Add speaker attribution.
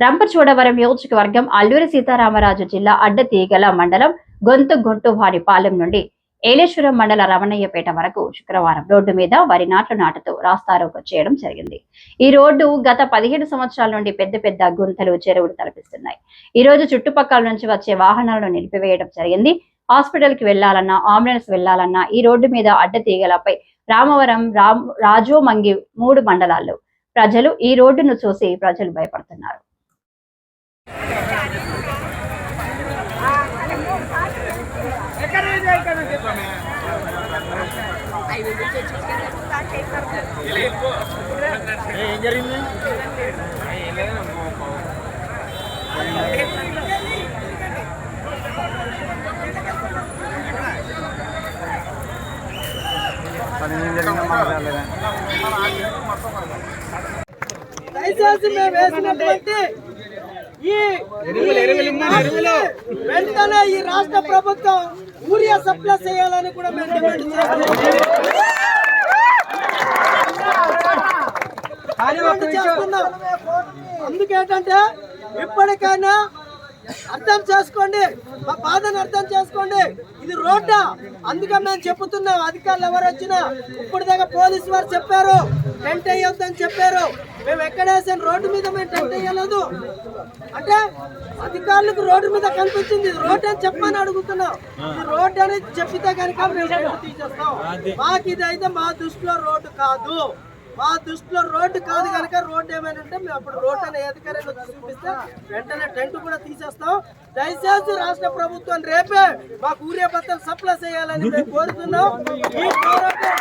Speaker 1: రంపచోడవరం నియోజకవర్గం అల్లూరి సీతారామరాజు జిల్లా అడ్డతీగల మండలం గొంతువారిపాలెం నుండి ఏలేశ్వరం మండల రమణయ్యపేట వరకు శుక్రవారం రోడ్డు మీద వరి నాట్లు నాటుతూ రాస్తారోకో చేయడం జరిగింది. ఈ రోడ్డు గత 15 సంవత్సరాల నుండి పెద్ద పెద్ద గుంతలు, చెరువులు తలపిస్తున్నాయి. ఈ రోజు చుట్టుపక్కల నుంచి వచ్చే వాహనాలను నిలిపివేయడం జరిగింది. హాస్పిటల్ కి వెళ్లాలన్నా, అంబులెన్స్ వెళ్లాలన్నా ఈ రోడ్డు మీద అడ్డతీగలపై రామవరం, రాజోమంగి 3 మండలాల్లో ప్రజలు ఈ రోడ్డును చూసి ప్రజలు భయపడుతున్నారు.
Speaker 2: దయచేసి మేము వేసినటువంటి వెంటనే ఈ రాష్ట్ర ప్రభుత్వం యూరియా సప్లై చేయాలని కూడా మేము డిమాండ్ చేస్తున్నాం. అందుకేంటంటే ఇప్పటికైనా అర్థం చేసుకోండి, మా బాధను అర్థం చేసుకోండి. ఇది రోడ్డా, అందుకే మేము చెప్తున్నాం. అధికారులు ఎవరు వచ్చినా ఇప్పుడు దాకా పోలీసు వారు చెప్పారు టెంట్ వేయొద్దని చెప్పారు. మేము ఎక్కడేసాను రోడ్డు మీద మేము టెంట్ వేయలేదు అంటే అధికారులకు రోడ్డు మీద కనిపించింది రోడ్ అని చెప్పని అడుగుతున్నాం. ఇది రోడ్ అని చెప్పితే కనుక మేము టెంట్ తీసేస్తాం. మాకు ఇదైతే మా దృష్టిలో రోడ్డు కాదు, మా దృష్టిలో రోడ్డు కాదు కనుక రోడ్డు ఏమైనా ఉంటే మేము అప్పుడు రోడ్ అనే అధికారులు చూపిస్తే వెంటనే టెంట్ కూడా తీసేస్తాం. దయచేసి రాష్ట్ర ప్రభుత్వం రేపే మాకు యూరియా బత్తలు సప్లై చేయాలని మేము కోరుతున్నాం. ఈ పోరాటం